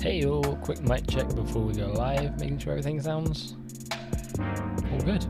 Hey yo, quick mic check before we go live, making sure everything sounds all good.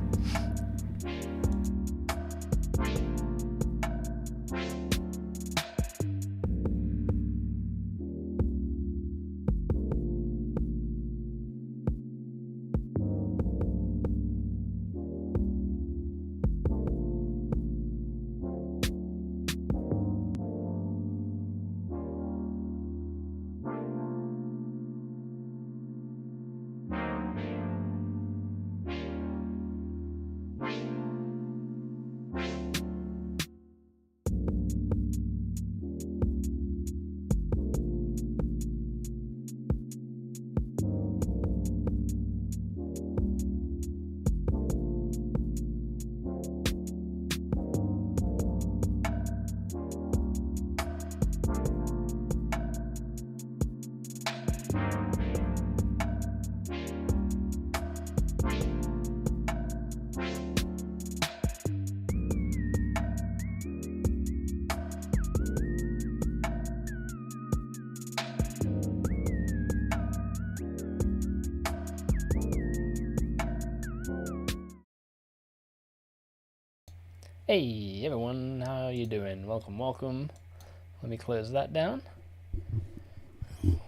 Hey everyone, how you doing? Welcome, welcome. Let me close that down.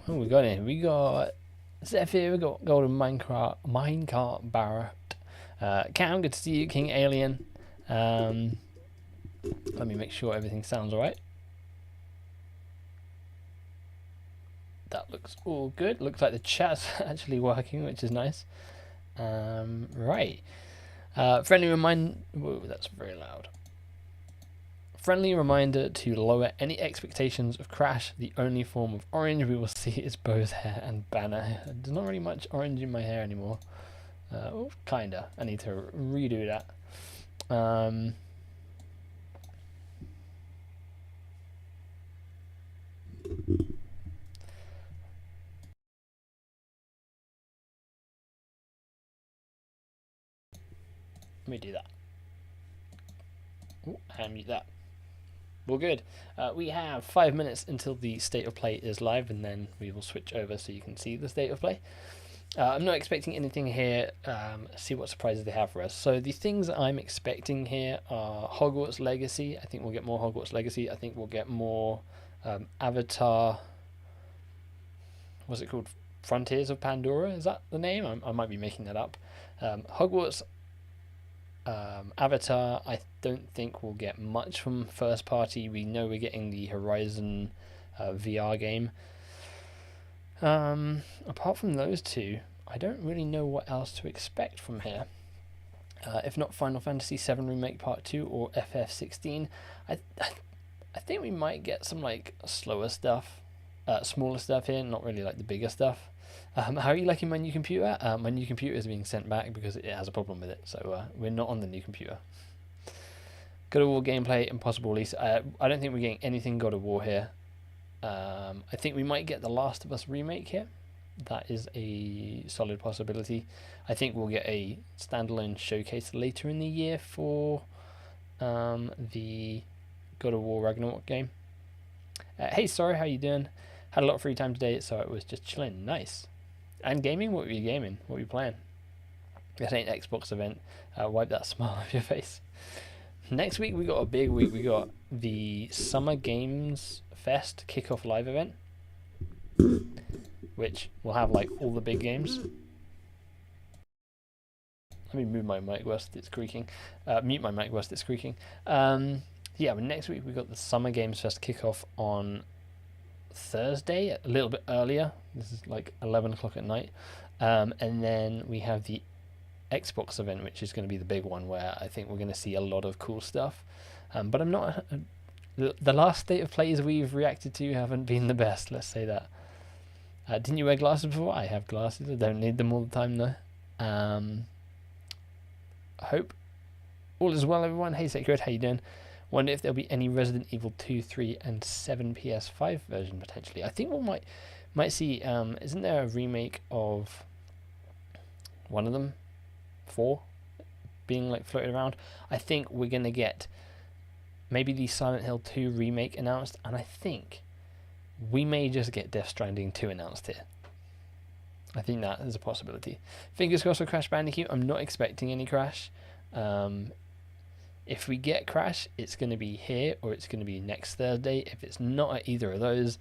What we got in? We got Zephyr, we got Golden Minecart Barrett. Cam, good to see you. King Alien. Let me make sure everything sounds alright. That looks all good. Looks like the chat's actually working, which is nice. Right. Friendly reminder. Whoa, that's very loud. Friendly reminder to lower any expectations of Crash. The only form of orange we will see is Bo's hair and banner. There's not really much orange in my hair anymore. Well, kinda. I need to redo that. Let me do that. Ooh, and mute that. Well, good. We have 5 minutes until the state of play is live, and then we will switch over so you can see the state of play. I'm not expecting anything here. See what surprises they have for us. So the things I'm expecting here are Hogwarts Legacy. I think we'll get more Hogwarts Legacy. I think we'll get more Avatar. What's it called? Frontiers of Pandora. Is that the name? I might be making that up. Hogwarts. Avatar, I don't think we'll get much from first party. We know we're getting the Horizon VR game. Apart from those two, I don't really know what else to expect from here. If not Final Fantasy VII Remake Part 2 or FF16, I think we might get some like slower stuff, smaller stuff here, not really like the bigger stuff. How are you liking my new computer? My new computer is being sent back because it has a problem with it, so we're not on the new computer. God of War gameplay, impossible release. I don't think we're getting anything God of War here. I think we might get the Last of Us remake here. That is a solid possibility. I think we'll get a standalone showcase later in the year for the God of War Ragnarok game. Hey, sorry, how you doing? Had a lot of free time today, so it was just chilling. Nice. And gaming? What were you gaming? What were you playing? This ain't Xbox event. Wipe that smile off your face. Next week we got a big week. We got the Summer Games Fest kickoff live event, which will have like all the big games. Let me move my mic whilst it's creaking. Mute my mic whilst it's creaking. Yeah, but next week we got the Summer Games Fest kickoff on Thursday, a little bit earlier. This is like 11 o'clock at night. And then we have the Xbox event, which is going to be the big one, where I think we're going to see a lot of cool stuff. But I'm not... the last state of plays we've reacted to haven't been the best, let's say that. Didn't you wear glasses before? I have glasses. I don't need them all the time, though. I hope all is well, everyone. Hey, Sacred, how you doing? Wonder if there'll be any Resident Evil 2, 3, and 7 PS5 version, potentially. I think we might see... isn't there a remake of one of them? 4? Being, like, floated around? I think we're going to get maybe the Silent Hill 2 remake announced, and I think we may just get Death Stranding 2 announced here. I think that is a possibility. Fingers crossed for Crash Bandicoot. I'm not expecting any Crash. If we get Crash, it's going to be here or it's going to be next Thursday. If it's not at either of those,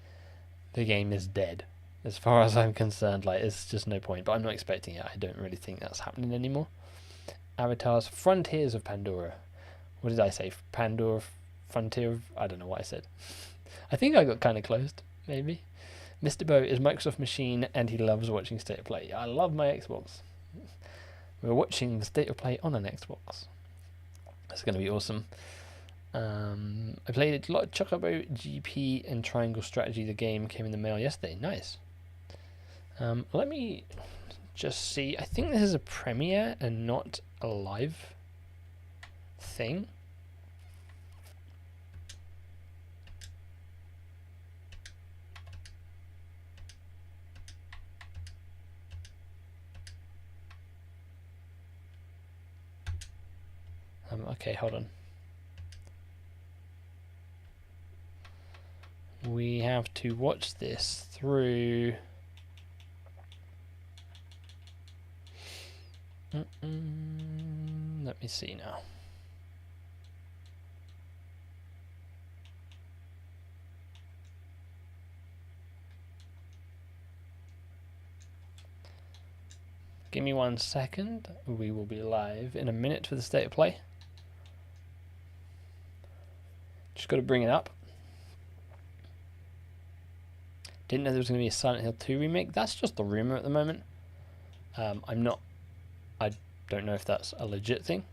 the game is dead. As far as I'm concerned, like, it's just no point. But I'm not expecting it. I don't really think that's happening anymore. Avatar's Frontiers of Pandora. What did I say? Pandora, Frontier of... I don't know what I said. I think I got kind of closed, maybe. MisterBo is Microsoft machine and he loves watching State of Play. I love my Xbox. We're watching the State of Play on an Xbox. That's going to be awesome. I played a lot of Chocobo GP and Triangle Strategy. The game came in the mail yesterday. Nice. Let me just see. I think this is a premiere and not a live thing. Okay, hold on. We have to watch this through... Let me see now. Give me 1 second. We will be live in a minute for the State of Play. Just got to bring it up. Didn't know there was going to be a Silent Hill 2 remake. That's just a rumor at the moment. I don't know if that's a legit thing.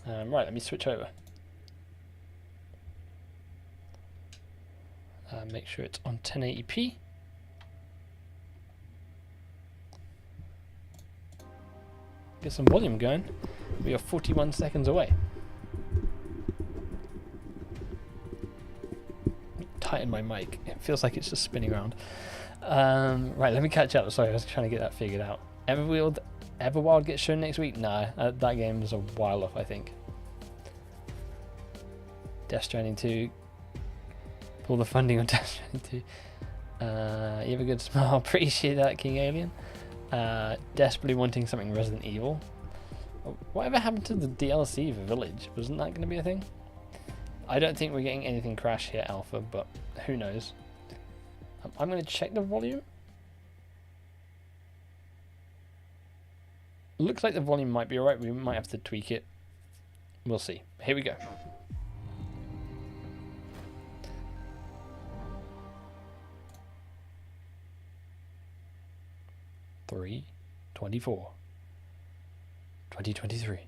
Right, let me switch over. Make sure it's on 1080p. get some volume going. We are 41 seconds away. Tighten my mic. It feels like it's just spinning around. Right, let me catch up. Sorry, I was trying to get that figured out. Everwild gets shown next week? Nah, that game is a while off, I think. Death Stranding 2. Pull the funding on Death Stranding 2. You have a good smile. Appreciate that, King Alien. Desperately wanting something Resident Evil. Whatever happened to the DLC for Village? Wasn't that going to be a thing? I don't think we're getting anything Crash here, Alpha, but who knows? I'm going to check the volume. Looks like the volume might be alright. We might have to tweak it. We'll see. Here we go. Three, 24, 2023.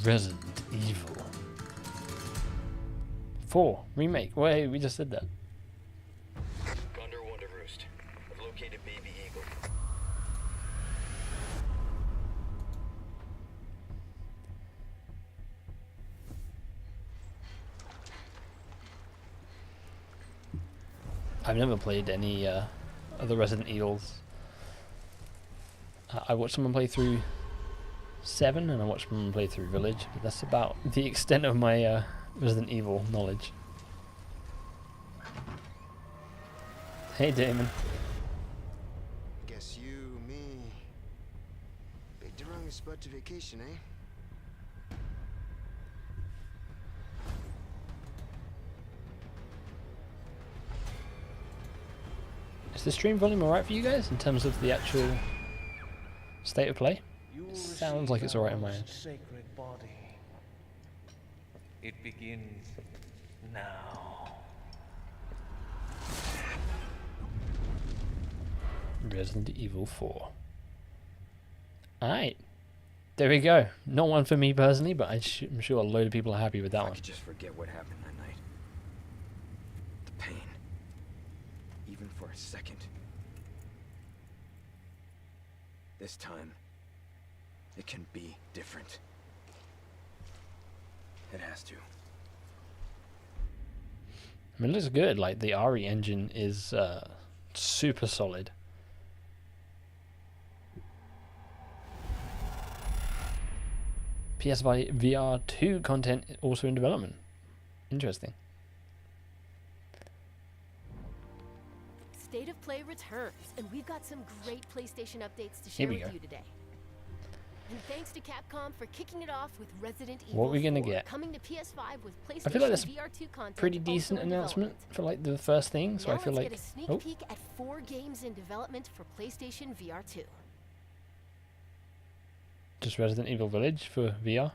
Resident Evil 4 remake. Wait, we just said that. Condor one to roost. I've located baby eagle. I've never played any of the Resident Evils. I watched someone play through 7 and I watched someone play through Village, but that's about the extent of my Resident Evil knowledge. Hey Damon. Guess you, me, picked the wrong spot to vacation, eh? Is the stream volume alright for you guys in terms of the actual state of play? Sounds like it's alright on my end. Sacred body. It begins now. Resident Evil 4. Alright. There we go. Not one for me personally, but I'm sure a load of people are happy with that I one. could just forget what happened that night. The pain. Even for a second. This time, it can be different. It has to. I mean, it looks good. Like, the RE engine is super solid. PSVR 2 content also in development. Interesting. State of Play returns, and we've got some great PlayStation updates to Here share we with go. you today. And thanks to Capcom for kicking it off with Resident Evil What are we gonna 4, get? coming to PS5 with PlayStation I feel like that's VR2 content pretty also decent in announcement development. for like the first thing, so Now I feel let's like get a sneak oh, peek at 4 games in development for PlayStation VR2. just Resident Evil Village for VR.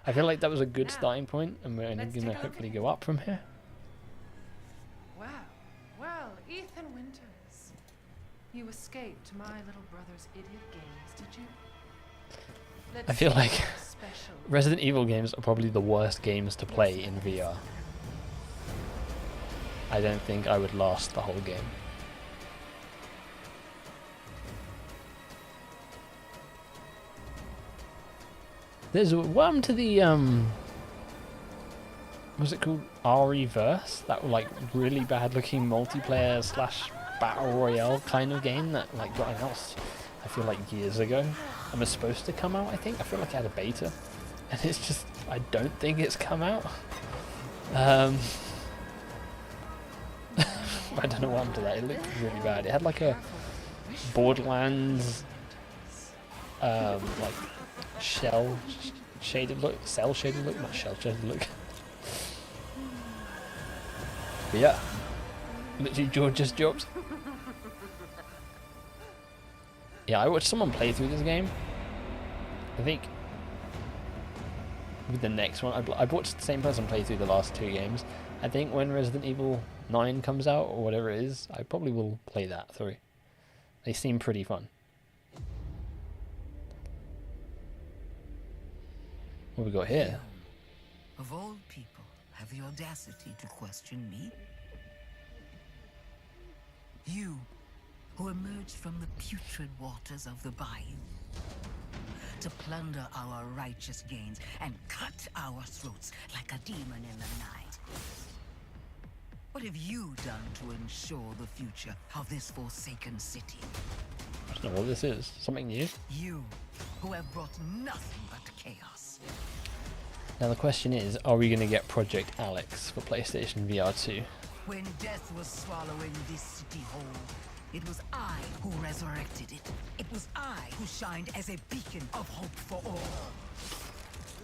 I feel like that was a good Now, starting point, and we're let's gonna take a look hopefully at go up from here. Well, Ethan Winters. You escaped my little brother's idiot games, did you? I feel see like what's special. Resident Evil games are probably the worst games to play in VR. I don't think I would last the whole game. There's what happened to the what's it called? RE-verse? That like really bad looking multiplayer slash battle royale kind of game that like got announced I feel like years ago and was supposed to come out. I feel like I had a beta and it's just I don't think it's come out. I don't know what happened to that. It looked really bad. It had like a Borderlands like shell shaded look, cell shaded look, not shell shaded look. But yeah, literally George just dropped. Yeah, I watched someone play through this game. I think with the next one. I watched the same person play through the last 2 games. I think when Resident Evil 9 comes out, or whatever it is, I probably will play that through. They seem pretty fun. What we got here? Of all people, have the audacity to question me? You, who emerged from the putrid waters of the bayou to plunder our righteous gains and cut our throats like a demon in the night. What have you done to ensure the future of this forsaken city? I don't know what this is. Something new? You, who have brought nothing but chaos. Now the question is, are we going to get Project Alex for PlayStation VR 2? When death was swallowing this city whole, it was I who resurrected it. It was I who shined as a beacon of hope for all.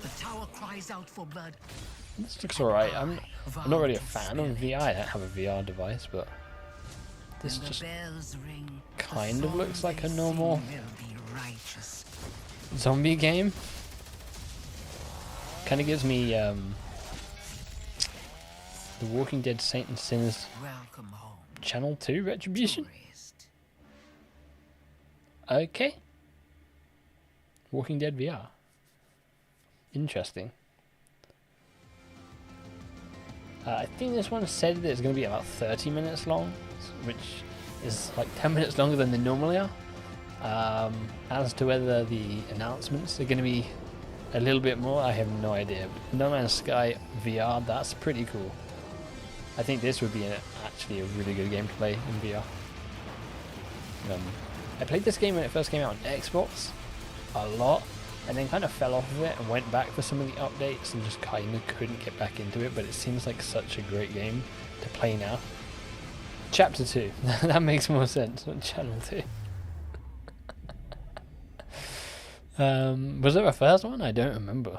The tower cries out for blood. This looks alright. I'm not really a fan of VR. I don't have a VR device, but this just kind of looks like a normal zombie game. Kind of gives me The Walking Dead Saint and Sinners Channel 2 Retribution. Okay. Walking Dead VR. Interesting. I think this one said that it's going to be about 30 minutes long, which is like 10 minutes longer than they normally are. As to whether the announcements are going to be a little bit more, I have no idea. But No Man's Sky VR, that's pretty cool. I think this would be actually a really good game to play in VR. I played this game when it first came out on Xbox a lot, and then kind of fell off of it and went back for some of the updates and just kind of couldn't get back into it, but it seems like such a great game to play now. Chapter 2, that makes more sense on Channel 2. Was there a first one? I don't remember.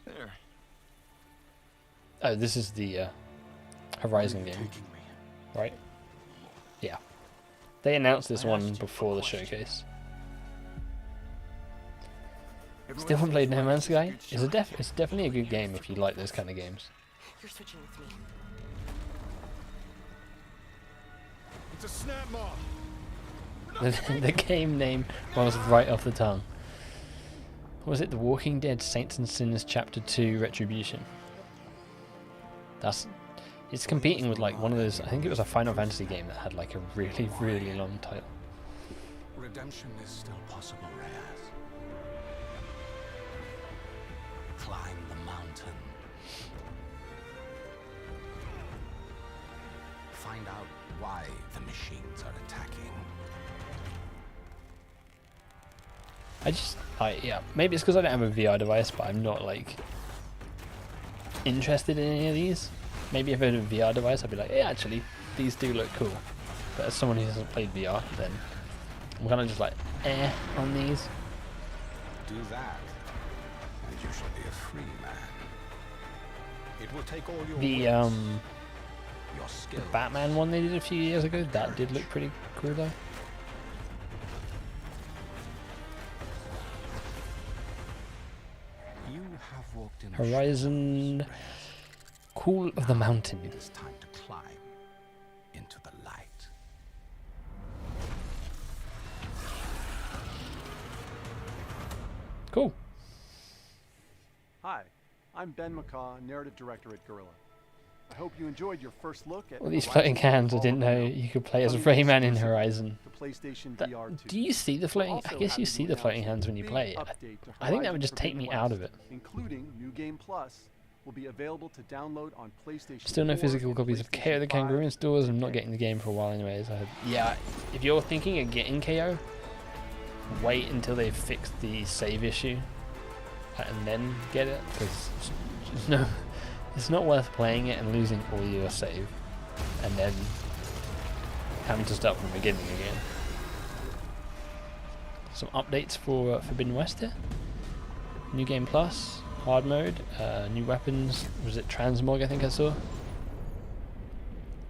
There. Oh, this is the Horizon game, right? Yeah. They announced this one before the showcase. Still haven't played No Man's Sky? It's definitely a good game if you like those kind of games. You're switching with me. It's a snap mob. The game name rolls right off the tongue. What was it? The Walking Dead Saints and Sinners Chapter 2 Retribution. It's competing with like one of those, I think it was a Final Fantasy game that had like a really, really long title. Redemption is still possible, Reyes. Climb the mountain. Find out why the machines are attacking. Yeah, maybe it's because I don't have a VR device, but I'm not like interested in any of these. Maybe if I had a VR device, I'd be like, yeah, actually, these do look cool. But as someone who hasn't played VR, then I'm kind of just like, on these. Do that, and you shall be a free man. It will take all your The your skills. Batman one they did a few years ago, that did look pretty cool though. You have walked in Horizon Reyes. Call of the Mountain. It is time to climb into the light. Cool. Hi, I'm Ben McCaw, Narrative Director at Gorilla. I hope you enjoyed your first look at All these Horizon floating hands, I Call didn't of the know Mountain, you could play as coming Rayman in exclusively Horizon. to PlayStation That- VR 2. do you see the floating? Also I guess you happy see to the floating announce hands when you a play big it. update to I think that Horizon would just take Forbidden me out West, of it. including New Game Plus, will be available to download on PlayStation Still no 4 physical and copies of PlayStation KO the Kangaroo 5 in stores. I'm not today. getting the game for a while anyways. Yeah, if you're thinking of getting KO, wait until they fix the save issue and then get it, because it's not worth playing it and losing all your save and then having to start from the beginning again. Some updates for Forbidden West here. New Game Plus, hard mode, new weapons. Was it Transmog? I think I saw.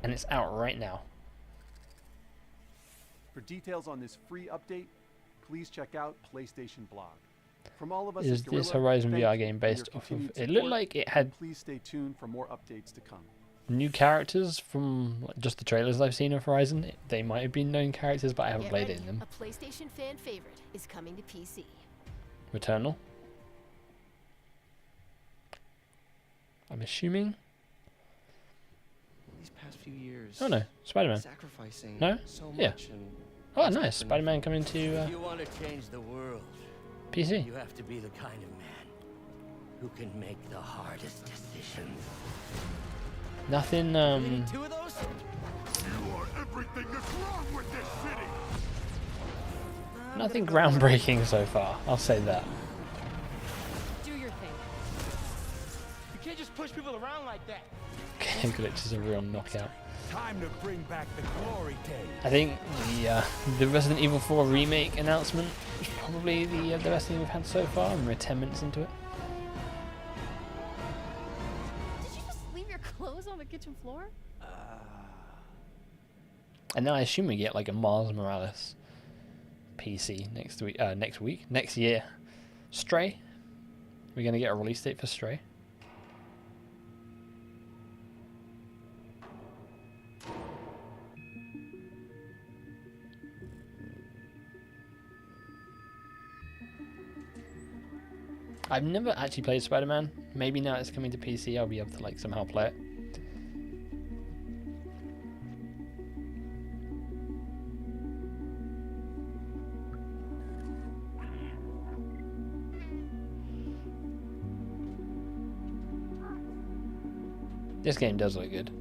And it's out right now. For details on this free update, please check out PlayStation blog. From all of us Is at this Guerrilla, Horizon thank VR you game for your based off of? continued It looked support, like it and had please stay tuned for more updates to come. new characters from like, just the trailers I've seen of Horizon. They might have been known characters, but I haven't Get played ready. any of them. A PlayStation fan favorite is coming to PC. Returnal. I'm assuming. These past few years. Oh no, Spider-Man. Sacrificing No? so Yeah. much and Oh it's nice, been Spider-Man coming to If you want to change the world, PC. you have to be the kind of man who can make the hardest decisions. Nothing. We need 2 of those? You are everything that's wrong with this city! Nothing groundbreaking so far. I'll say that. Do your thing. You can't just push people around like that. Game glitch is a real knockout. Time to bring back the glory days. I think the Resident Evil 4 remake announcement is probably the best thing we've had so far, and we're 10 minutes into it. Did you just leave your clothes on the kitchen floor? And then I assume we get like a Miles Morales PC next year. Stray. We're gonna get a release date for Stray. I've never actually played Spider-Man. Maybe now it's coming to PC, I'll be able to like somehow play it. This game does look good,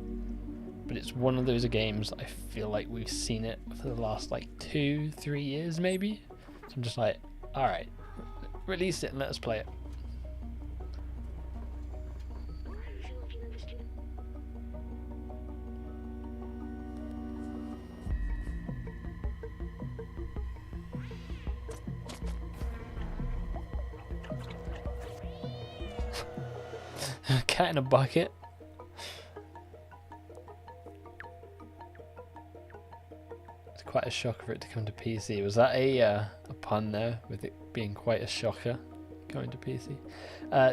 but it's one of those games I feel like we've seen it for the last like 2-3 years maybe. So I'm just like, alright, release it and let us play it. Cat in a bucket. It's quite a shocker for it to come to PC. Was that a pun there with it being quite a shocker going to PC?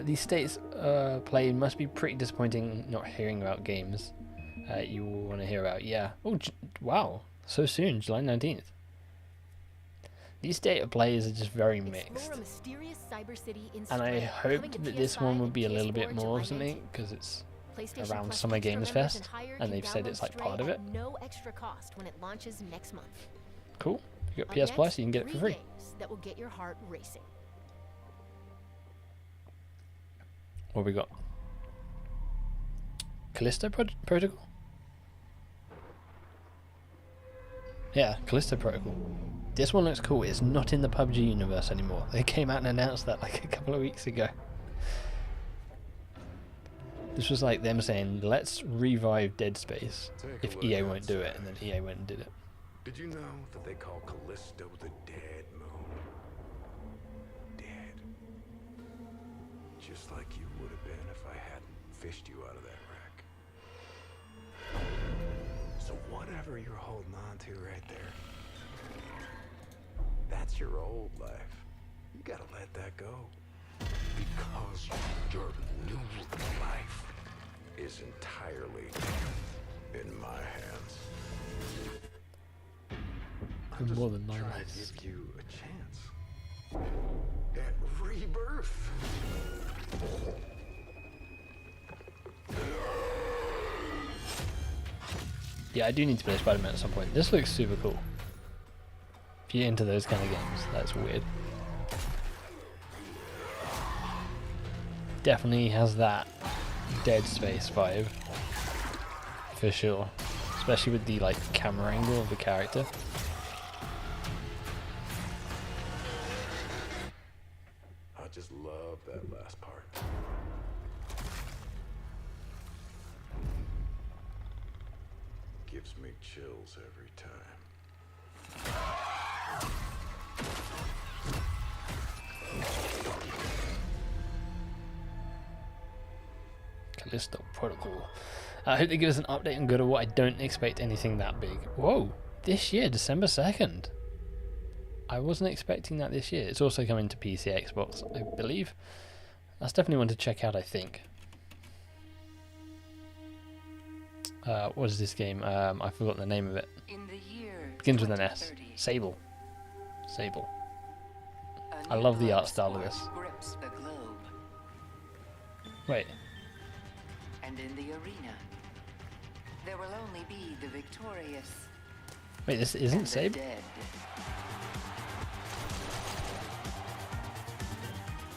These states play must be pretty disappointing not hearing about games you will want to hear about. Yeah. Oh, wow. So soon, July 19th. These state of plays are just very mixed. And I hoped that this one would be a little bit more of something because it's around Summer Games Fest and they've said it's like part of it. No extra cost when it launches next month. Cool. You got PS Plus, you can get it for free. That will get your heart racing. What have we got? Callisto Protocol? Yeah, Callisto Protocol. This one looks cool. It's not in the PUBG universe anymore. They came out and announced that like a couple of weeks ago. This was like them saying, let's revive Dead Space if EA won't do it, and then EA went and did it. Did you know that they call Callisto the Dead Moon? Dead. Just like you would have been if I hadn't fished you out of that wreck. So whatever you're holding on to right there, that's your old life. You gotta let that go. Because your new life is entirely in my hands. I'm just More than trying nice. to give you a chance at rebirth. Yeah, I do need to play Spider-Man at some point. This looks super cool. If you're into those kind of games, that's weird. Definitely has that Dead Space vibe. For sure. Especially with the like camera angle of the character. I just love that last part. Gives me chills every time. Callisto Protocol. I hope they give us an update on God of War. I don't expect anything that big. Whoa, This year, December 2nd. I wasn't expecting that this year. It's also coming to PC, Xbox, I believe. That's definitely one to check out, I think. What is this game? I forgot the name of it. In the year Begins with an S. 2030, Sable. Sable. a I new love the art blood style of spark this. grips the globe, Wait. and in the arena, there will only be the victorious Wait, this and isn't the Sable? dead.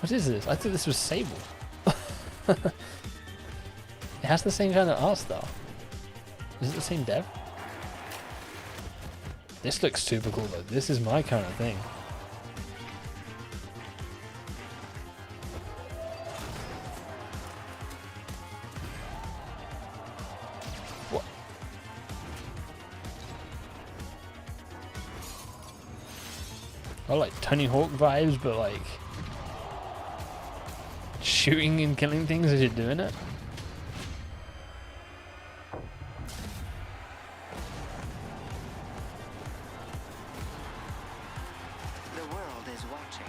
What is this? I thought this was Sable. It has the same kind of art style. Is it the same dev? This looks super cool though. This is my kind of thing. What? I like Tony Hawk vibes, but like shooting and killing things as you're doing it. The world is watching.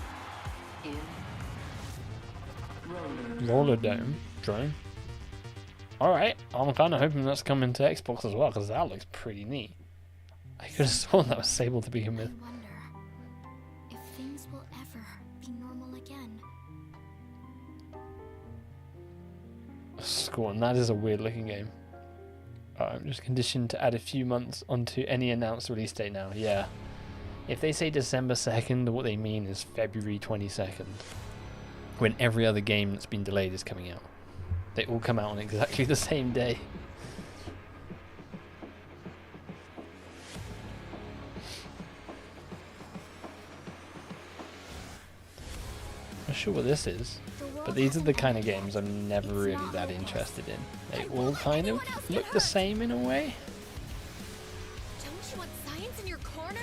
In Roller Dome drone. Alright, I'm kind of hoping that's coming to Xbox as well, because that looks pretty neat. I could have sworn that was Sable to begin with. I wonder if things will ever be normal again. Scorn, that is a weird looking game. I'm just conditioned to add a few months onto any announced release date now. Yeah. If they say December 2nd, what they mean is February 22nd. When every other game that's been delayed is coming out. They all come out on exactly the same day. Not sure what this is, but these are the kind of games I'm never really that interested in. They all kind of look the same in a way. Don't you want science in your corner?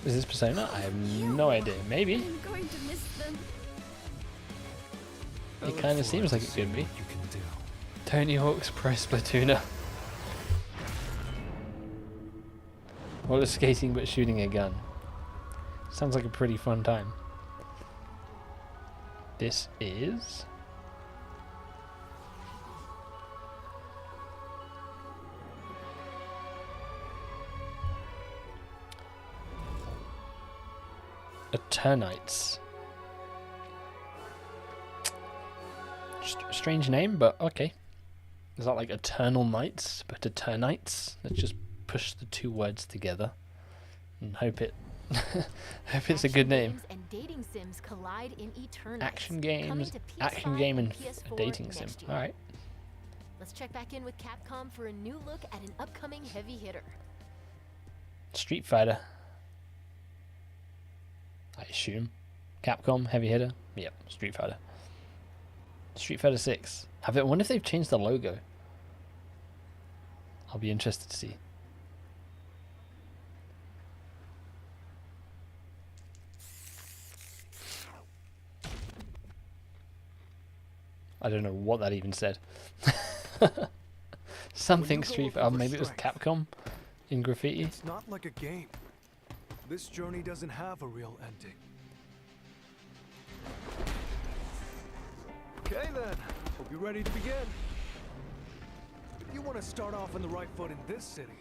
Is this Persona? I have no idea. Maybe. I'm going to miss them. It kind of seems like it could be. Tony Hawk's Pro Splatooner. Roller skating but shooting a gun. Sounds like a pretty fun time. This is... Eternites. Strange name, but okay. Is that like Eternal Nights, but Eternites? Let's just push the two words together and hope it hope it's a good name. Games and dating sims collide in Eternites. Action Coming games, to action PS5 game and PS4 a dating sim. next year. Alright. Let's check back in with Capcom for a new look at an upcoming heavy hitter. Street Fighter. I assume. Capcom, heavy hitter? Yep, Street Fighter. Street Fighter 6. I wonder if they've changed the logo. I'll be interested to see. I don't know what that even said. Something Street Fighter. Oh, maybe it was Capcom in graffiti. It's not like a game. This journey doesn't have a real ending. Okay then, hope you're ready to begin. If you want to start off on the right foot in this city,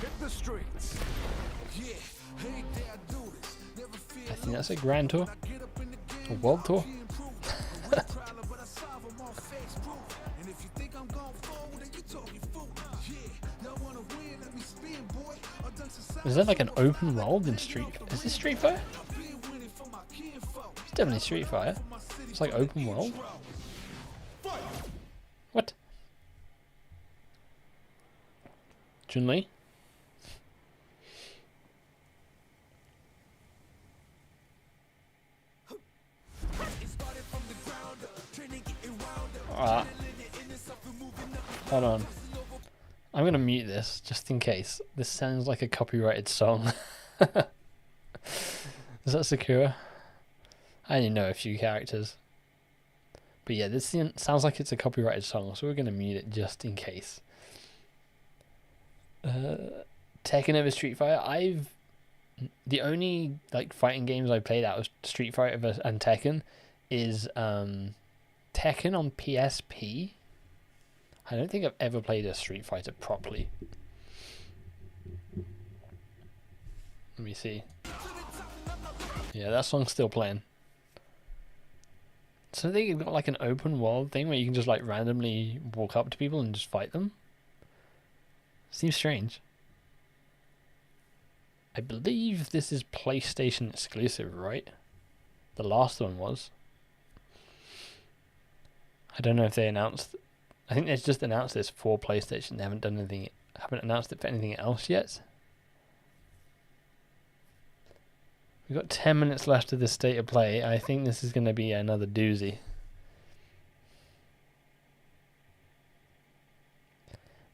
hit the streets. Yeah, hey there, I do this. Never feel I think that's a grand tour. A world tour. Is that like an open world in Street? Is this Street Fighter? It's definitely Street Fighter. It's like open world. What? Chun-Li? Hold on. I'm gonna mute this just in case. This sounds like a copyrighted song. Is that Sakura? I only know a few characters. But yeah, this sounds like it's a copyrighted song, so we're going to mute it just in case. Tekken over Street Fighter. The only like fighting games I played out of Street Fighter and Tekken is Tekken on PSP. I don't think I've ever played a Street Fighter properly. Let me see. Yeah, that song's still playing. So they got like an open world thing where you can just like randomly walk up to people and just fight them. Seems strange. I believe this is PlayStation exclusive, right? The last one was. I don't know if they announced. I think they've just announced this for PlayStation. They haven't done anything. Haven't announced it for anything else yet. We've got 10 minutes left of this state of play. I think this is going to be another doozy.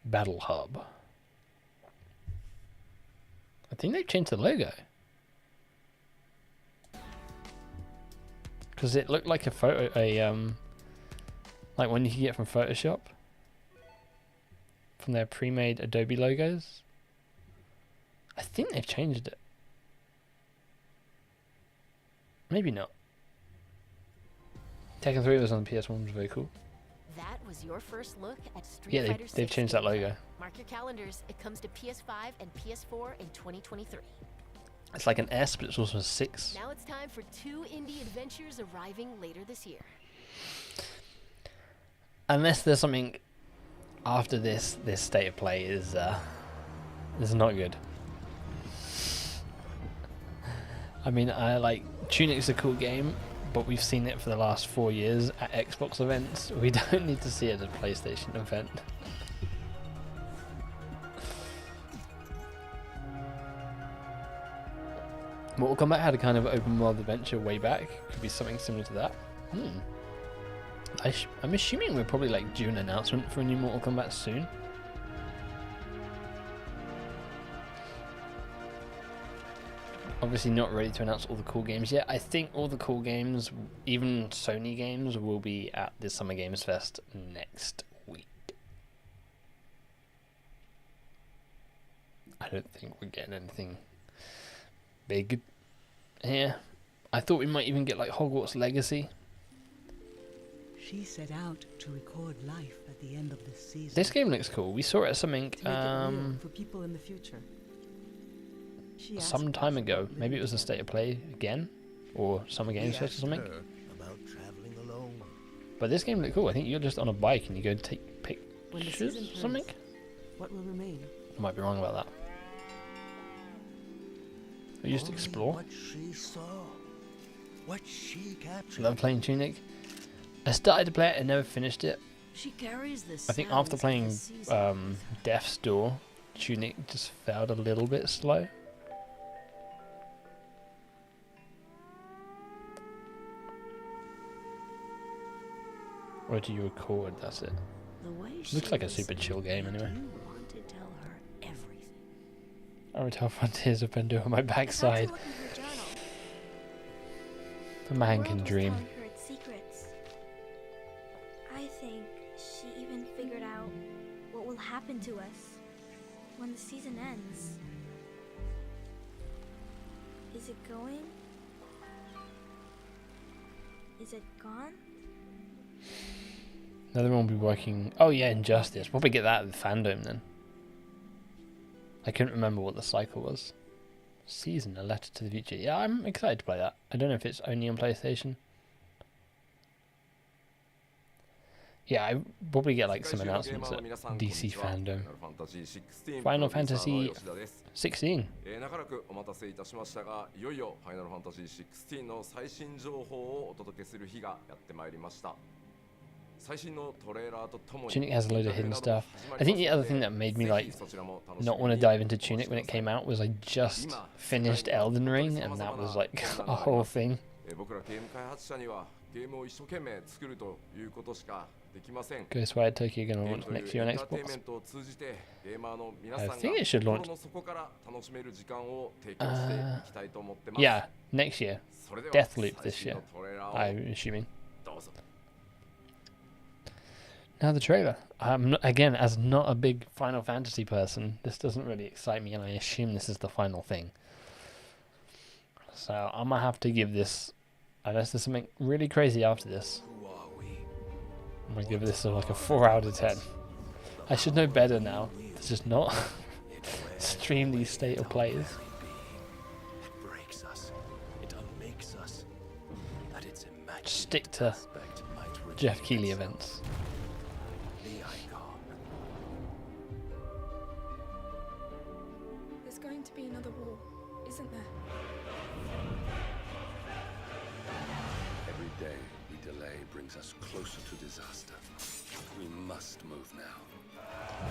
Battle Hub. I think they've changed the logo. Because it looked like a photo, like one you can get from Photoshop. From their pre-made Adobe logos. I think they've changed it. Maybe not. Tekken 3 was on the PS1, was very cool. That was your first look at Street Yeah, Fighter they've 6 changed that gameplay. logo. Mark your calendars. It comes to PS5 and PS4 in 2023. It's like an S, but it's also a 6. Now it's time for 2 indie adventures arriving later this year. Unless there's something after this state of play is not good. I mean, I like Tunic's a cool game, but we've seen it for the last 4 years at Xbox events. We don't need to see it at a PlayStation event. Mortal Kombat had a kind of open world adventure way back. Could be something similar to that. I'm assuming we're probably like due an announcement for a new Mortal Kombat soon. Obviously not ready to announce all the cool games yet. I think all the cool games, even Sony games, will be at the Summer Games Fest next week. I don't think we're getting anything big here. I thought we might even get like Hogwarts Legacy. She set out to record life at the end of this season. This game looks cool. We saw it at something for people in the future. Some time ago. Maybe it was a state of play again, or Summer Games Fest or something. About traveling alone. But this game looked cool. I think you're just on a bike and you go take When the pictures season or something. turns, what will remain? I might be wrong about that. I used to explore. What she saw, what she captured. Love playing Tunic. I started to play it and never finished it. She carries this. I think after playing Death's Door, Tunic just felt a little bit slow. Or do you record? That's it. Looks like a super chill game anyway. You want to tell her everything. I would tell Frontiers of Pandora on my backside. A man can dream. Her its secrets. I think she even figured out what will happen to us when the season ends. Is it going? Is it gone? Another one will be working. Oh yeah, Injustice. Probably get that at the fandom then. I couldn't remember what the cycle was. Season, a letter to the future. Yeah, I'm excited to play that. I don't know if it's only on PlayStation. Yeah, I probably get like some announcements at DC fandom. Final Fantasy 16. 長らくお待たせいたしましたが、いよいよファイナルファンタジー16の最新情報をお届けする日がやってまいりました。 Tunic has a load of hidden stuff. I think the other thing that made me like not want to dive into Tunic when it came out was I just finished Elden Ring and that was like a whole thing. Ghostwire Tokyo gonna launch next year on Xbox. I think it should launch. Yeah, next year. Deathloop this year, I'm assuming. Now the trailer. I'm not, again, as not a big Final Fantasy person, this doesn't really excite me, and I assume this is the final thing. So I'm gonna have to give this, unless there's something really crazy after this, I'm gonna give this like a 4 out of 10. I should know better now. It's just not stream these state of plays. It breaks us. It unmakes us. That its immaculate Stick to aspect might Jeff redeem Keighley itself. events. The icon. There's going to be another war, isn't there? Every day we delay brings us closer to disaster. We must move now.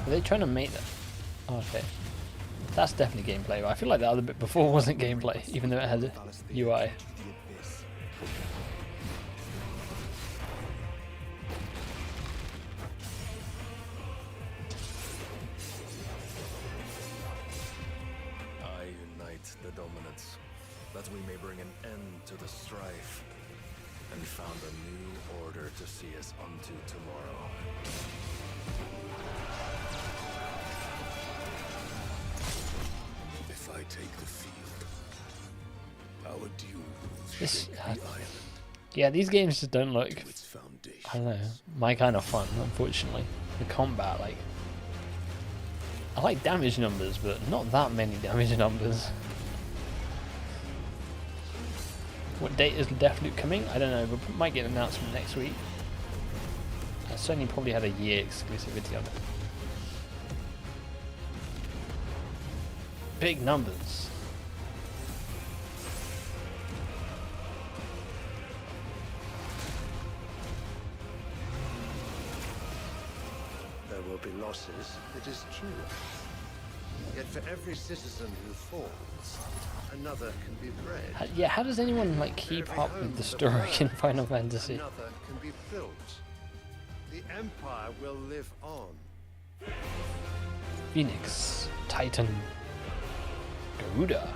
Are they trying to make that? Oh, okay. That's definitely gameplay. I feel like the other bit before wasn't gameplay, even though it had a UI. I unite the dominants, that we may bring an end to the strife, and found a new order to see us unto tomorrow. If I take the field, our dune will This, shake the island yeah, these games just don't look, to its foundation. I don't know, my kind of fun, unfortunately. The combat, like, I like damage numbers, but not that many damage numbers. What date is Deathloop coming? I don't know, but we might get an announcement next week. Sony probably had a year exclusivity on it. Big numbers. There will be losses, it is true. Yet for every citizen who falls, another can be bred. Yeah, how does anyone like keep up with the story in Final Fantasy? Another can be built. The Empire will live on. Phoenix, Titan, Garuda,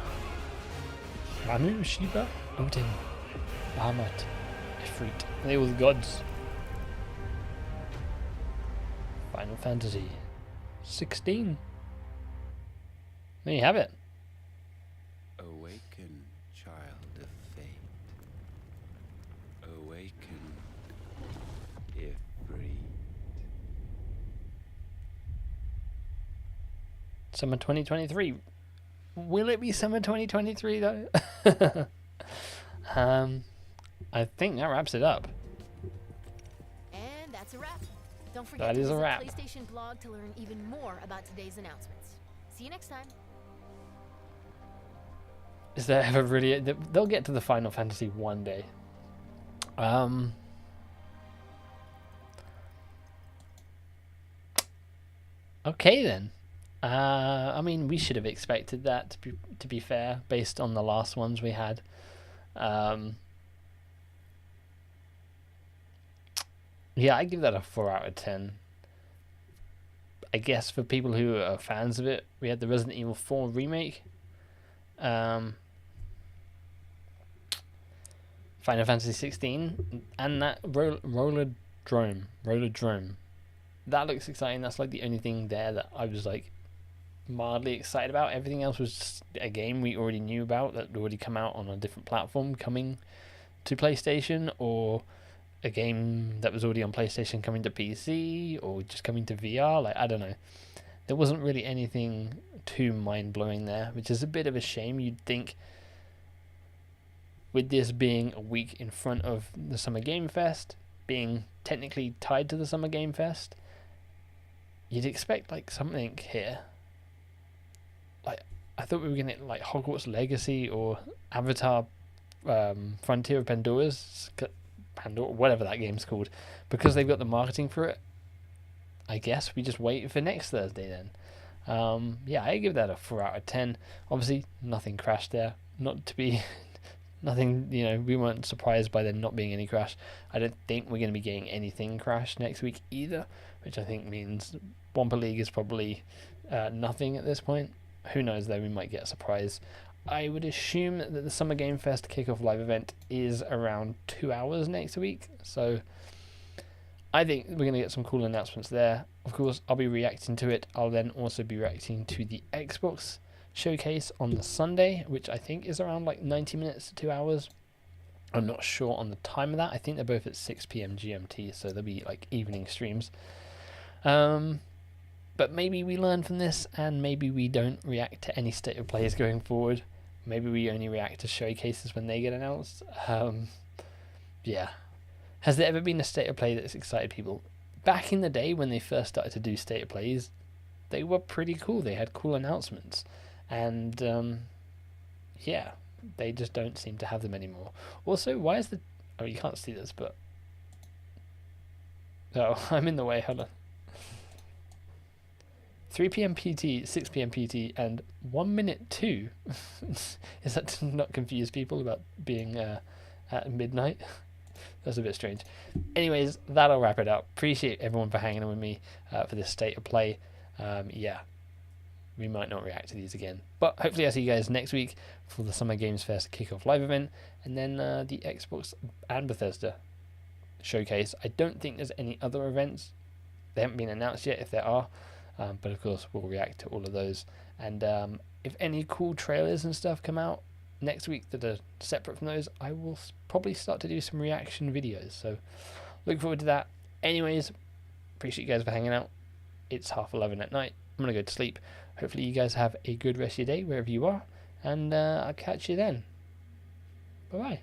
Manu, Shiva, Odin, Bahamut, Ifrit. They were the gods. Final Fantasy 16. There you have it. Awaken, child of fate. Awaken, if breed. Summer 2023. Will it be summer 2023 though? I think that wraps it up. And that's a wrap. Don't forget That to is a visit wrap. PlayStation blog to learn even more about today's announcements. See you next time. Is there ever really? They'll get to the Final Fantasy one day. Okay then. I mean, we should have expected that to be fair, based on the last ones we had. Yeah, I give that a 4 out of 10. I guess for people who are fans of it, we had the Resident Evil 4 remake. Final Fantasy 16 and that roller drome. That looks exciting. That's like the only thing there that I was like mildly excited about. Everything else was just a game we already knew about that had already come out on a different platform coming to PlayStation, or a game that was already on PlayStation coming to PC, or just coming to VR. Like, I don't know. There wasn't really anything too mind-blowing there, which is a bit of a shame. You'd think with this being a week in front of the Summer Game Fest, being technically tied to the Summer Game Fest, you'd expect like something here. Like, I thought we were gonna get like Hogwarts Legacy or Avatar Frontier of Pandora, whatever that game's called, because they've got the marketing for it. I guess we just wait for next Thursday then. Yeah, I give that a 4 out of 10. Obviously, nothing crashed there. Not to be... Nothing, you know, we weren't surprised by there not being any crash. I don't think we're going to be getting anything crash next week either, which I think means Wampa League is probably nothing at this point. Who knows though, we might get a surprise. I would assume that the Summer Game Fest kickoff live event is around 2 hours next week, so I think we're going to get some cool announcements there. Of course, I'll be reacting to it. I'll then also be reacting to the Xbox showcase on the Sunday, which I think is around like 90 minutes to 2 hours. I'm not sure on the time of that. I think they're both at 6 p.m. GMT, so they'll be like evening streams. But maybe we learn from this, and maybe we don't react to any state of plays going forward. Maybe we only react to showcases when they get announced. Yeah. Has there ever been a state of play that's excited people? Back in the day when they first started to do state of plays, they were pretty cool. They had cool announcements. And, yeah, they just don't seem to have them anymore. Also, why is the... Oh, you can't see this, but... Oh, I'm in the way. Hold on. 3 p.m. PT, 6 p.m. PT, and 1 minute 2. Is that to not confuse people about being at midnight? That's a bit strange. Anyways, that'll wrap it up. Appreciate everyone for hanging on with me for this state of play. Yeah, we might not react to these again. But hopefully I'll see you guys next week for the Summer Games Fest kickoff live event. And then the Xbox and Bethesda showcase. I don't think there's any other events. They haven't been announced yet if there are. But of course we'll react to all of those, and if any cool trailers and stuff come out next week that are separate from those, I will probably start to do some reaction videos, so look forward to that. Anyways, appreciate you guys for hanging out. It's 11:30 at night. I'm gonna go to sleep. Hopefully you guys have a good rest of your day wherever you are, and I'll catch you then. Bye bye.